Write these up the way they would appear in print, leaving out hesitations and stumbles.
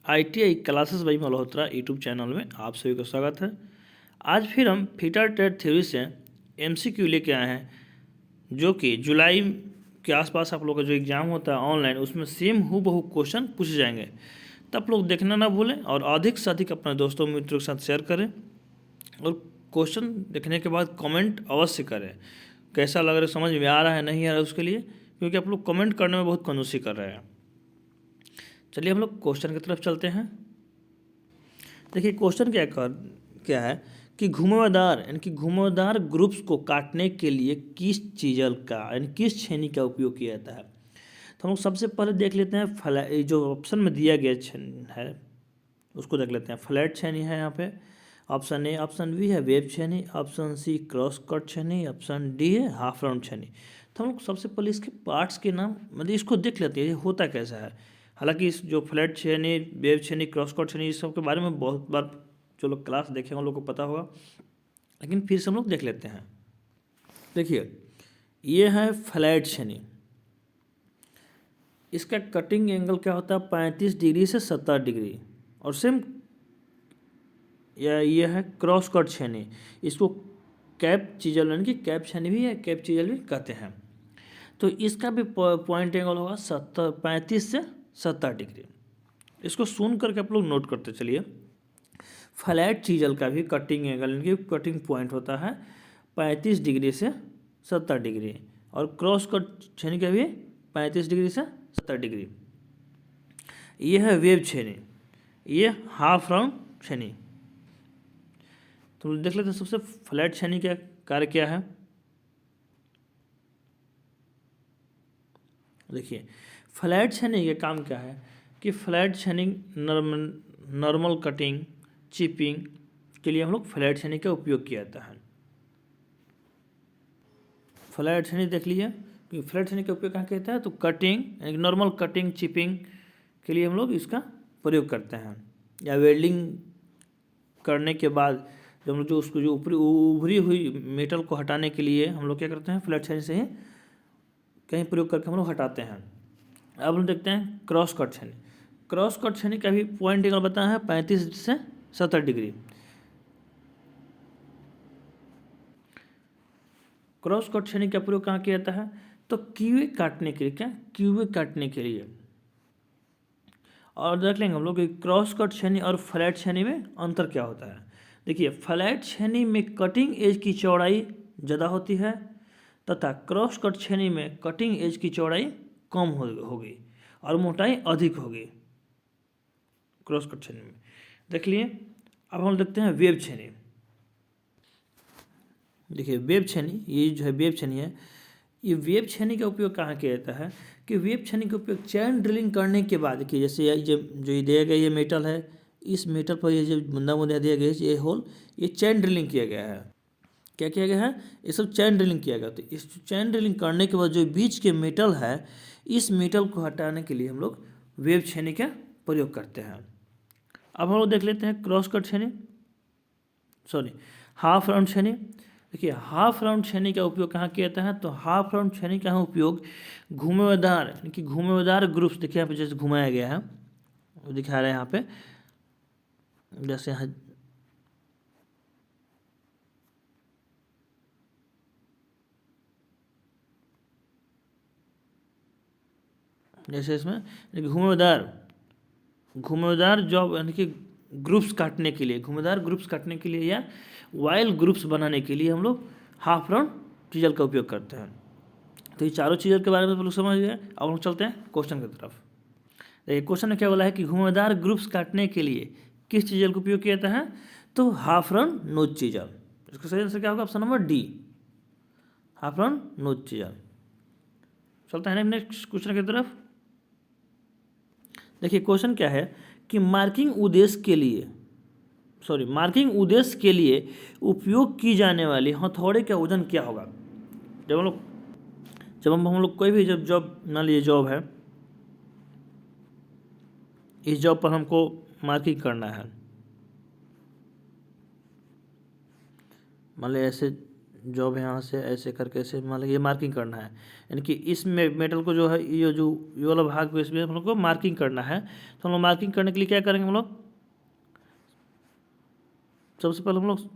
ITI classes by Malhotra YouTube channel में आप सभी का स्वागत है। आज फिर हम थीटा टेट थ्योरी से MCQ लेके आए हैं, जो कि जुलाई के आसपास आप लोग का जो एग्ज़ाम होता है ऑनलाइन, उसमें सेम हूबहू क्वेश्चन पूछे जाएंगे। तब लोग देखना ना भूलें और अधिक से अधिक अपने दोस्तों मित्रों के साथ शेयर करें और क्वेश्चन देखने के बाद कमेंट अवश्य करें कैसा लग रहा है, समझ में आ रहा है नहीं आ रहा है उसके लिए, क्योंकि आप लोग कमेंट करने में बहुत कंजूसी कर रहे हैं। चलिए हम लोग क्वेश्चन की तरफ चलते हैं। देखिए क्वेश्चन क्या है कि घुमावदार यानी कि घुमावदार ग्रुप्स को काटने के लिए किस चीज़ल का यानी किस छेनी का उपयोग किया जाता है। तो हम लोग सबसे पहले देख लेते हैं जो ऑप्शन में दिया गया है उसको देख लेते हैं। फ्लैट छेनी है यहाँ पे, ऑप्शन ए, ऑप्शन बी है वेब छेनी, ऑप्शन सी क्रॉस कट छेनी, ऑप्शन डी है हाफ राउंड छेनी। तो हम लोग सबसे पहले इसके पार्ट्स के नाम मतलब इसको देख लेते हैं होता कैसा है। हालांकि इस जो फ्लैट छेनी, वेब छेनी, क्रॉस कट छेनी, इस सब के बारे में बहुत बार जो लोग क्लास देखे उन लोग को पता होगा, लेकिन फिर से हम लोग देख लेते हैं। देखिए ये है फ्लैट छेनी, इसका कटिंग एंगल क्या होता है 35 डिग्री से 70 डिग्री। और सेम ये है क्रॉस कट छेनी, इसको कैप चीजल यानी कि कैप छेनी भी है, कैप चीजल भी कहते हैं। तो इसका भी पॉइंट एंगल होगा 35 से 70 डिग्री। इसको सुन करके आप लोग नोट करते चलिए। फ्लैट चीजल का भी कटिंग एंगल यानी कि कटिंग पॉइंट होता है 35 डिग्री से 70 डिग्री, और क्रॉस कट छेनी का भी 35 डिग्री से 70 डिग्री। ये है वेब छेनी, ये हाफ राउंड छेनी। तो देख लेते हैं सबसे फ्लैट छेनी का कार्य क्या है। देखिए फ्लैट छेनी का काम क्या है कि फ्लैट छेनी नॉर्मल कटिंग चिपिंग के लिए हम लोग फ्लैट छेनी का उपयोग किया जाता है। फ्लैट छेनी देख लीजिए कि फ्लैट छेनी का उपयोग कहाँ किया जाता है, तो कटिंग यानी नॉर्मल कटिंग चिपिंग के लिए हम लोग इसका प्रयोग करते हैं, या वेल्डिंग करने के बाद जब हम लोग जो उसको जो उभरी हुई मेटल को हटाने के लिए हम लोग क्या करते हैं, फ्लैट छेनी से ही कहीं प्रयोग करके हम लोग हटाते हैं। अब हम देखते हैं क्रॉस कट छेनी। क्रॉस कट छेनी का भी पॉइंट एंगल बताया है 35 से 70 डिग्री। क्रॉस कट छेनी का प्रयोग कहाँ किया जाता है, तो कीवे काटने के लिए, क्या कीवे काटने के लिए। और देख लेंगे हम लोग कि क्रॉस कट छेनी और फ्लैट छेनी में अंतर क्या होता है। देखिए फ्लैट छेनी में कटिंग एज की चौड़ाई ज़्यादा होती है तथा क्रॉस कट छेनी में कटिंग एज की चौड़ाई कम होगी और मोटाई अधिक होगी क्रॉस कट छेनी में। देख लिए। अब हम देखते हैं वेब छेनी। देखिए वेब छेनी, ये जो है वेब छेनी है, ये वेब छेनी का उपयोग कहाँ किया जाता है कि वेब छेनी का उपयोग चैन ड्रिलिंग करने के बाद, देखिए जैसे ये जो ये दिया गया ये मेटल है, इस मेटल पर ये जो बुंदा बुंदा दिया गया है ये होल, ये चैन ड्रिलिंग किया गया है। क्या किया गया है, ये सब चैन ड्रिलिंग किया गया। तो इस चैन ड्रिलिंग करने के बाद जो बीच के मेटल है, इस मेटल को हटाने के लिए हम लोग वेब छेनी का प्रयोग करते हैं। अब हम लोग देख लेते हैं क्रॉस कट छेनी, सॉरी हाफ राउंड छेनी। देखिए हाफ राउंड छेनी का उपयोग कहाँ किया जाता है, तो हाफ राउंड छेनी का उपयोग घुमावदार यानी कि घुमावदार ग्रुप्स, देखिए यहाँ पे जैसे घुमाया गया है वो दिखा रहे हैं यहाँ पे, जैसे यहाँ जैसे इसमें घुमावदार जॉब यानी कि ग्रुप्स काटने के लिए, घुमावदार ग्रुप्स काटने के लिए या वाइल ग्रुप्स बनाने के लिए हम लोग हाफ राउंड चीजल का उपयोग करते हैं। तो ये चारों चीज़ों के बारे में आप लोग समझ गए। अब हम लोग चलते हैं क्वेश्चन की तरफ। देखिए क्वेश्चन में क्या बोला है कि घुमावदार ग्रुप्स काटने के लिए किस चीजल का उपयोग किया जाता है, तो हाफ राउंड नोच चीजल। इसका सही आंसर क्या होगा, option number D, half round नोच चीजल। चलते हैं नेक्स्ट क्वेश्चन की तरफ। देखिए क्वेश्चन क्या है कि मार्किंग उद्देश्य के लिए उपयोग की जाने वाली हथौड़े का वजन क्या होगा। जब हम लोग कोई भी जब जॉब मान लीजिए जॉब है, इस जॉब पर हमको मार्किंग करना है, मान लीजिए ऐसे जॉब है यहाँ से ऐसे करके ऐसे मान लीजिए मार्किंग करना है, यानी कि इस मेटल को जो है ये वाला भाग को इसमें हम लोग को मार्किंग करना है। तो हम लोग मार्किंग करने के लिए क्या करेंगे हम लोग, सबसे पहले हम लोग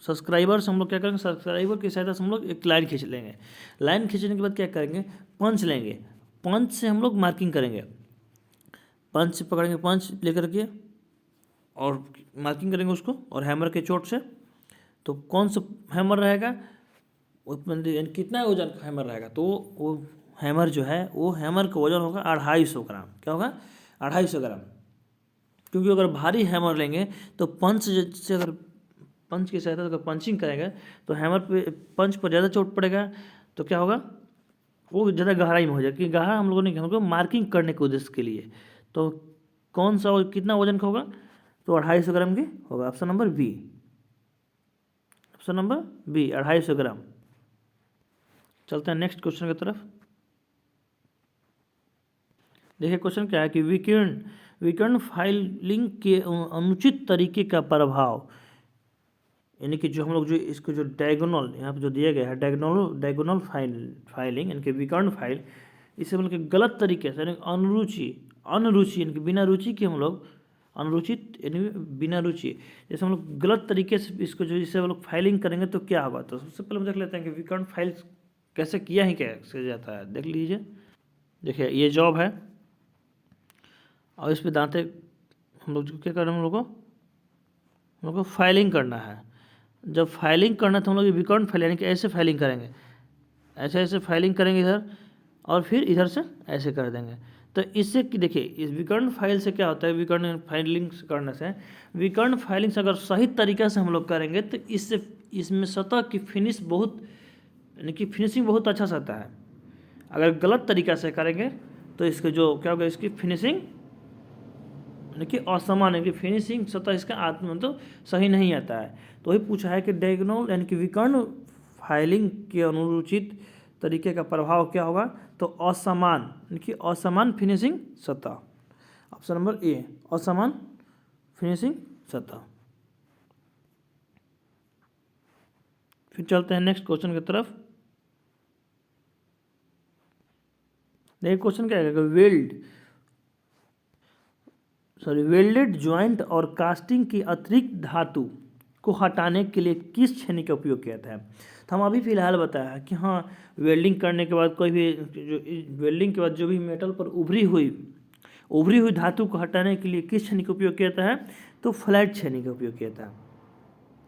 सब्सक्राइबर से हम लोग क्या करेंगे, सब्सक्राइबर की सहायता से हम लोग एक लाइन खींच लेंगे। लाइन खींचने के बाद क्या करेंगे, पंच लेंगे, पंच से हम लोग मार्किंग करेंगे, पंच से पकड़ेंगे, पंच लेकर के और मार्किंग करेंगे उसको, और हैमर के चोट से। तो कौन सा हैमर रहेगा, यानी कितना वजन का हैमर रहेगा, तो वो हैमर जो है वो हैमर का वजन होगा 250 ग्राम। क्या होगा, 250 ग्राम। क्योंकि अगर भारी हैमर लेंगे तो पंच से अगर पंच की सहायता से अगर पंचिंग करेंगे तो हैमर पे पंच पर ज़्यादा चोट पड़ेगा, तो क्या होगा, वो ज़्यादा गहराई में हो जाएगा। क्योंकि गहरा हम लोगों ने हमको मार्किंग करने के उद्देश्य के लिए, तो कौन सा कितना वजन का होगा, तो 250 ग्राम की होगा। Option number B, option number B 250 gram. चलते हैं नेक्स्ट क्वेश्चन की तरफ। देखिए क्वेश्चन क्या है कि विकर्ण फाइलिंग के अनुचित तरीके का प्रभाव, यानी कि जो हम लोग जो इसको जो डायगोनल यहाँ पे जो दिया गया है डायगोनल फाइलिंग यानी कि विकर्ण फाइल, इसे मतलब कि गलत तरीके से यानी अनरुचि यानी कि बिना रुचि के हम लोग अनुचित यानी बिना रुचि, जैसे हम लोग गलत तरीके से इसको जो जिससे हम लोग फाइलिंग करेंगे तो क्या होगा। तो सबसे पहले हम देख लेते हैं कि विकर्ण फाइल कैसे किया ही कैसे जाता है, देख लीजिए। देखिए ये जॉब है और इस पर दांते हम लोग क्या कर रहे हैं, हम लोग को फाइलिंग करना है। जब फाइलिंग करना तो हम लोग विकर्ण फाइल यानी कि ऐसे फाइलिंग करेंगे, ऐसे ऐसे फाइलिंग करेंगे इधर, और फिर इधर से ऐसे कर देंगे। तो इससे कि देखिए इस विकर्ण फाइल से क्या होता है, विकर्ण फाइलिंग करने से, विकर्ण फाइलिंग से अगर सही तरीके से हम लोग करेंगे तो इससे इसमें सतह की फिनिश बहुत यानी कि फिनिशिंग बहुत अच्छा आता है। अगर गलत तरीक़ा से करेंगे तो इसके जो क्या होगा, इसकी फिनिशिंग यानी कि असमान है कि फिनिशिंग सतह इसका मतलब सही नहीं आता है। तो वही पूछा है कि डायगोनल यानी कि विकर्ण फाइलिंग के अनुचित तरीके का प्रभाव क्या होगा, तो असमान यानी कि असमान फिनिशिंग सतह। ऑप्शन नंबर ए, असमान फिनिशिंग सतह। फिर चलते हैं नेक्स्ट क्वेश्चन की तरफ। देखिए क्वेश्चन क्या है, वेल्डेड ज्वाइंट और कास्टिंग की अतिरिक्त धातु को हटाने के लिए किस छेनी का उपयोग किया जाता है। तो हम अभी फिलहाल बताया कि हाँ, वेल्डिंग करने के बाद कोई भी वेल्डिंग के बाद जो भी मेटल पर उभरी हुई धातु को हटाने के लिए किस छेनी का उपयोग किया जाता है, तो फ्लैट छेनी का उपयोग किया जाता है।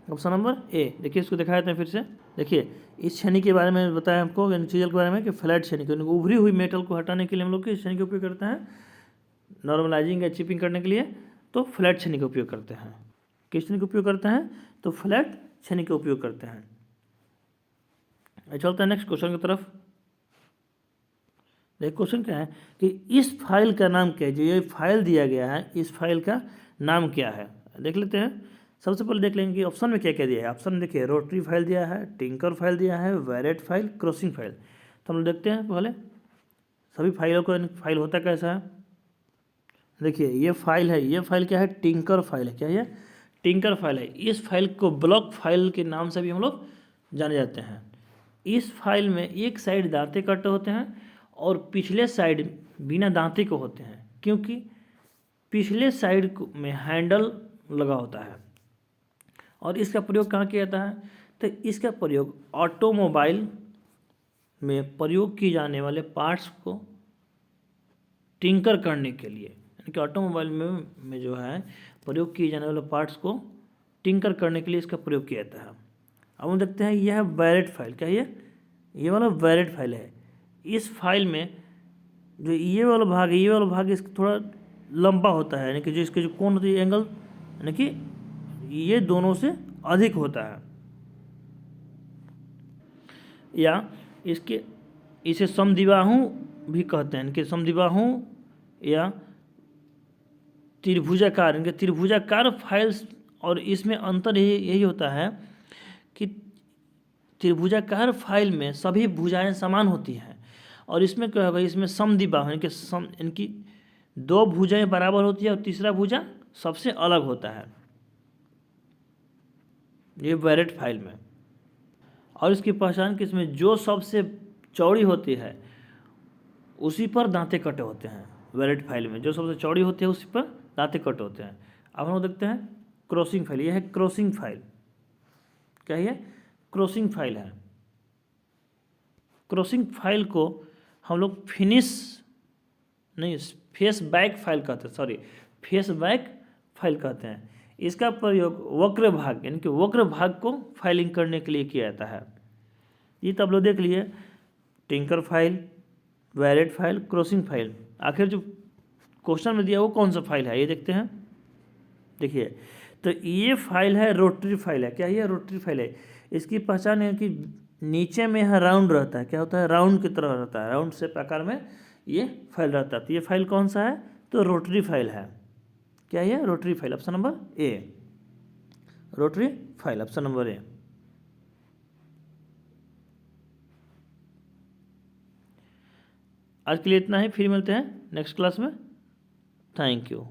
Option number A. देखिए इसको दिखाया जाता है फिर से। देखिए इस छेनी के बारे में बताया हमको मटेरियल के बारे में कि फ्लैट छेनी को, उभरी हुई मेटल को हटाने के लिए हम लोग किस छेनी का उपयोग करते हैं, नॉर्मलाइजिंग या चिपिंग करने के लिए तो फ्लैट छेनी का उपयोग करते हैं। किस छेनी का उपयोग करते हैं, तो फ्लैट छेनी का उपयोग करते हैं। चलते हैं नेक्स्ट क्वेश्चन की तरफ। देखिए क्वेश्चन क्या है कि इस फाइल का नाम क्या है, जो ये फाइल दिया गया है इस फाइल का नाम क्या है, देख लेते हैं। सबसे पहले देख लेंगे कि ऑप्शन में क्या क्या दिया है। ऑप्शन में देखिए रोटरी फाइल दिया है, टिंकर फाइल दिया है, वैरेट फाइल, क्रॉसिंग फाइल। तो हम लोग देखते हैं पहले सभी फाइलों को, फाइल होता कैसा है। देखिए ये फाइल है, ये फाइल क्या है, टिंकर फाइल है। क्या है, टिंकर फाइल है। इस फाइल को ब्लॉक फाइल के नाम से भी हम लोग जाने जाते हैं। इस फाइल में एक साइड दांते कटे होते हैं और पिछले साइड बिना दांते को होते हैं, क्योंकि पिछले साइड में हैंडल लगा होता है। और इसका प्रयोग कहाँ किया जाता है, तो इसका प्रयोग ऑटोमोबाइल में प्रयोग किए जाने वाले पार्ट्स को टिंकर करने के लिए, यानी कि ऑटोमोबाइल में जो है प्रयोग किए जाने वाले पार्ट्स को टिंकर करने के लिए इसका प्रयोग किया जाता है। अब हम देखते हैं यह है वैरेट फाइल। क्या ये वाला वैरेट फाइल है। इस फाइल में जो ये वाला भाग है, ये वाला भाग इसका थोड़ा लंबा होता है, यानी कि जो इसके जो कोण होती है एंगल, यानी कि ये दोनों से अधिक होता है। या इसे समद्विबाहु भी कहते हैं, कि समद्विबाहु या त्रिभुजाकार, इनके त्रिभुजाकार फाइल्स। और इसमें अंतर यही होता है कि त्रिभुजाकार फाइल में सभी भुजाएं समान होती हैं, और इसमें क्या होगा, इसमें समद्विबाहु इनकी दो भुजाएं बराबर होती है और तीसरा भुजा सबसे अलग होता है, ये वैरेट फाइल में। और इसकी पहचान किसमें, जो सबसे चौड़ी होती है उसी पर दांते कटे होते हैं। वैलिड फाइल में जो सबसे चौड़ी होती है उसी पर दांते कटे होते हैं। अब हम लोग देखते हैं क्रॉसिंग फाइल। यह है क्रॉसिंग फाइल। क्या है? क्रॉसिंग फाइल है। क्रॉसिंग फाइल को हम लोग फेस बैक फाइल कहते हैं, सॉरी फेस बैक फाइल कहते हैं। इसका प्रयोग वक्र भाग यानी कि वक्र भाग को फाइलिंग करने के लिए किया जाता है। ये तब लोग देख लिए tinker file, valid file, crossing file. आखिर जो क्वेश्चन में दिया वो कौन सा फाइल है ये देखते हैं। देखिए तो ये फाइल है रोटरी फाइल है। क्या ये रोटरी फाइल है? इसकी पहचान है कि नीचे में यह राउंड रहता है। क्या होता है? राउंड की तरह रहता है, राउंड शेप आकार में ये फाइल रहता है। तो ये फाइल कौन सा है? तो रोटरी फाइल है। क्या ये? Rotary file, option number A, rotary file, option number A. आज के लिए इतना ही, फिर मिलते हैं नेक्स्ट क्लास में। Thank you.